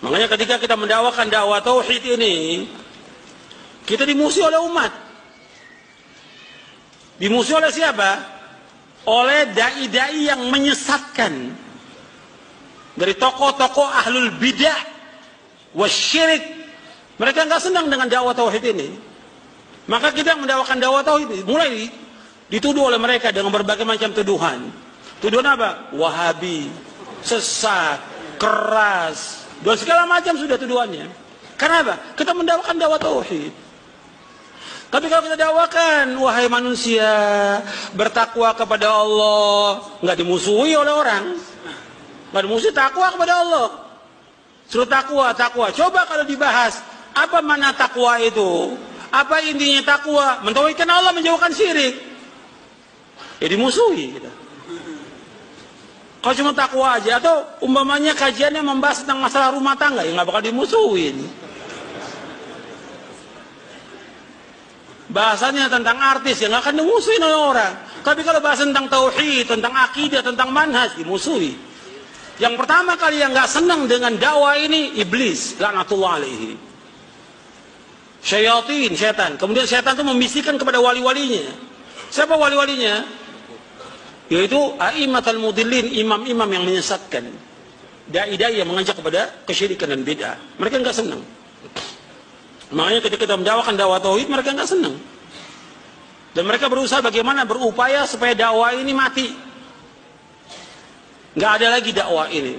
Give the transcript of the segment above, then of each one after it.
Makanya ketika kita mendakwakan dakwah tauhid ini, kita dimusuhi oleh umat. Dimusuhi oleh siapa? Oleh dai-dai yang menyesatkan. Dari tokoh-tokoh ahlul bidah wasyirik. Mereka nggak senang dengan dakwah tauhid ini. Maka kita mendakwakan dakwah tauhid mulai dituduh oleh mereka dengan berbagai macam tuduhan. Tuduhan apa? Wahabi, sesat, keras, dan segala macam sudah tuduhannya. Karena apa? Kita mendakwakan dakwah tauhid. Tapi kalau kita dakwakan, wahai manusia, bertakwa kepada Allah, nggak dimusuhi oleh orang, nggak dimusuhi, takwa kepada Allah. Suruh takwa. Coba kalau dibahas, apa mana takwa itu? Apa intinya takwa? Mentauhidkan Allah, menjauhkan syirik. Ya dimusuhi kita. Kalau cuma takwa aja, atau umpamanya kajiannya membahas tentang masalah rumah tangga, ya nggak bakal dimusuhin. Bahasanya tentang artis, ya nggak akan dimusuhin oleh orang. Tapi kalau bahas tentang tauhid, tentang akidah, tentang manhaj, dimusuhi. Yang pertama kali yang nggak senang dengan dakwah ini, iblis, laknatullah alaihi. Syayatin, setan. Kemudian setan itu membisikkan kepada wali-walinya. Siapa wali-walinya? Yaitu a'immatul mudillin, imam-imam yang menyesatkan. Dai-dai yang mengajak kepada kesyirikan dan bid'ah. Mereka nggak senang. Makanya ketika kita mendakwakan dakwah tauhid, mereka nggak senang. Dan mereka berusaha bagaimana berupaya supaya dakwah ini mati. Nggak ada lagi dakwah ini.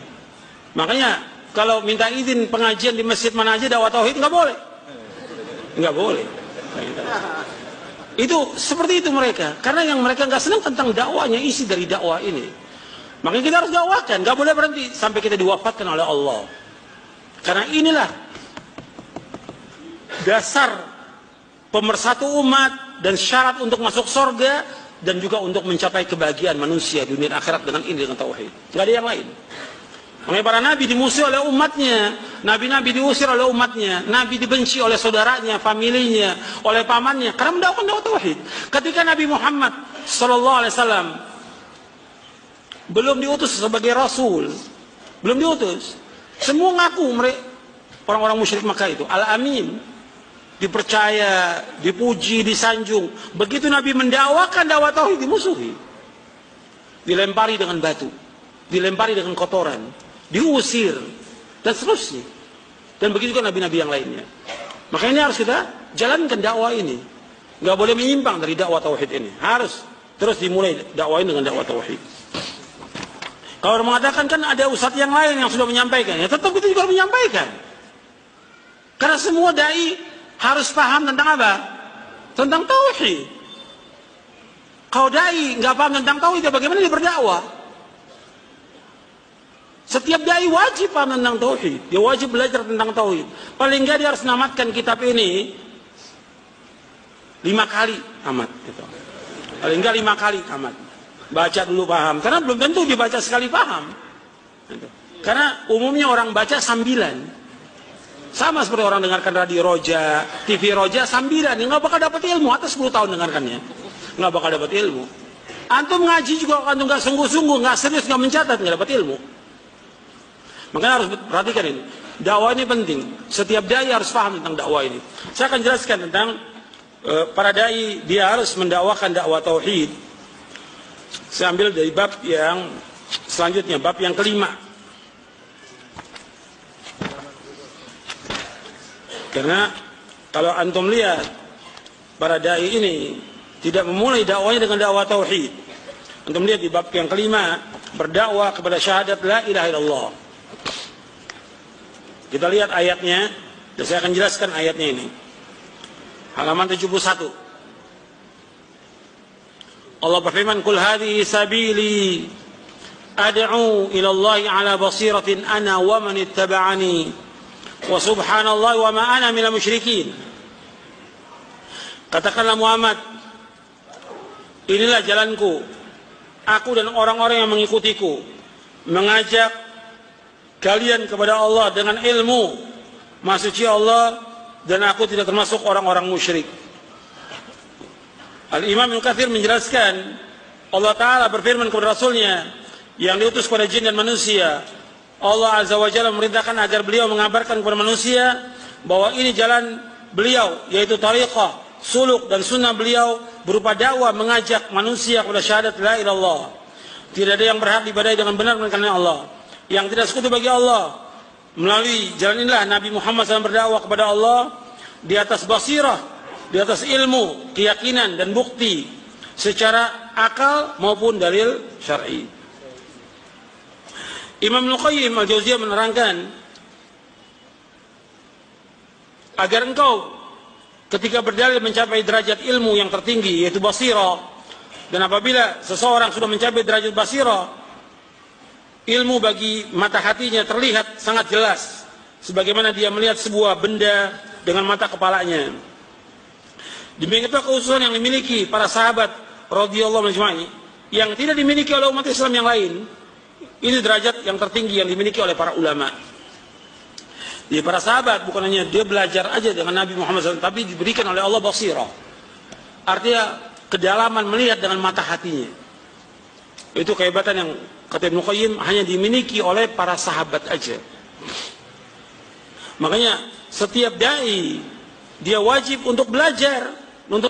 Makanya kalau minta izin pengajian di masjid mana aja dakwah tauhid nggak boleh. Nggak boleh. Itu seperti itu mereka. Karena yang mereka nggak senang tentang dakwahnya, isi dari dakwah ini. Makanya kita harus dakwakan, nggak boleh berhenti sampai kita diwafatkan oleh Allah. Karena inilah dasar pemersatu umat dan syarat untuk masuk surga dan juga untuk mencapai kebahagiaan manusia dunia akhirat dengan ini, dengan tauhid. Nggak ada yang lain. Makanya para nabi dimusuhi oleh umatnya, nabi-nabi diusir oleh umatnya, nabi dibenci oleh saudaranya, familinya, oleh pamannya karena mendakwakan dakwah tauhid. Ketika Nabi Muhammad sallallahu alaihi wasallam belum diutus sebagai rasul, belum diutus, semua ngaku mereka orang-orang musyrik Makkah itu al-amin, dipercaya, dipuji, disanjung. Begitu Nabi mendakwakan dakwah tauhid, dimusuhi, dilempari dengan batu, dilempari dengan kotoran, diusir, dan seterusnya. Dan begitu juga nabi-nabi yang lainnya. Makanya ini harus kita jalankan dakwah ini. Nggak boleh menyimpang dari dakwah tauhid ini. Harus terus dimulai dakwah ini dengan dakwah tauhid. Kalau orang mengatakan kan ada ustadz yang lain yang sudah menyampaikan, ya tetap kita juga menyampaikan. Karena semua dai harus paham tentang apa? Tentang tauhid. Kalau dai nggak paham tentang tauhid, ya bagaimana dia berdakwah? Setiap dai wajib paham tentang tauhid. Dia wajib belajar tentang tauhid. Paling nggak dia harus namatkan kitab ini 5 kali tamat. Gitu. Paling nggak 5 kali tamat. Baca dulu paham. Karena belum tentu dibaca sekali paham. Gitu. Karena umumnya orang baca sambilan. Sama seperti orang dengarkan radio Roja, TV Roja sambilan. Nggak bakal dapat ilmu. Atas 10 tahun dengarkannya. Nggak bakal dapat ilmu. Antum ngaji juga antum nggak sungguh-sungguh, nggak serius, nggak mencatat, nggak dapat ilmu. Makanya harus perhatikan ini. Dakwah ini penting. Setiap dai harus paham tentang dakwah ini. Saya akan jelaskan tentang para dai, dia harus mendakwakan dakwah tauhid. Saya ambil dari bab yang selanjutnya, bab yang kelima. Karena kalau antum lihat para dai ini tidak memulai dakwahnya dengan dakwah tauhid. Antum lihat di bab yang kelima, berdakwah kepada syahadat la ilaha illallah. Kita lihat ayatnya, dan saya akan jelaskan ayatnya ini. Halaman 71. Allah berfirman, "Qul hadhihi sabili ad'u ila Allah 'ala basiratin ana wa man ittaba'ani wa subhanallahi wa ma ana minal musyrikin." Katakanlah Muhammad, inilah jalanku, aku dan orang-orang yang mengikutiku, mengajak kalian kepada Allah dengan ilmu, Maha Suci Allah, dan aku tidak termasuk orang-orang musyrik. Al-Imam Ibnu Katsir menjelaskan, Allah Ta'ala berfirman kepada Rasulnya yang diutus kepada jin dan manusia, Allah Azza wa Jalla memerintahkan agar beliau mengabarkan kepada manusia bahwa ini jalan beliau, yaitu tariqah, suluk dan sunnah beliau berupa dakwah mengajak manusia kepada syahadat la ilaha illallah. Tidak ada yang berhak diibadahi dengan benar melainkan Allah, yang tidak sekutu bagi Allah. Melalui jalan inilah Nabi Muhammad SAW berdakwah kepada Allah di atas basirah, di atas ilmu, keyakinan dan bukti secara akal maupun dalil syar'i. Imam Al-Qayyim Al-Jauziyah menerangkan agar engkau ketika berdalil mencapai derajat ilmu yang tertinggi yaitu basirah, dan apabila seseorang sudah mencapai derajat basirah, ilmu bagi mata hatinya terlihat sangat jelas sebagaimana dia melihat sebuah benda dengan mata kepalanya. Demikian pula keusuhan yang dimiliki para sahabat radhiyallahu anhum yang tidak dimiliki oleh umat Islam yang lain. Ini derajat yang tertinggi yang dimiliki oleh para ulama. Jadi para sahabat bukan hanya dia belajar aja dengan Nabi Muhammad SAW, tapi diberikan oleh Allah basirah. Artinya kedalaman melihat dengan mata hatinya. Itu kehebatan yang kata Ibnu Qayyim hanya dimiliki oleh para sahabat aja. Makanya setiap dai dia wajib untuk belajar, untuk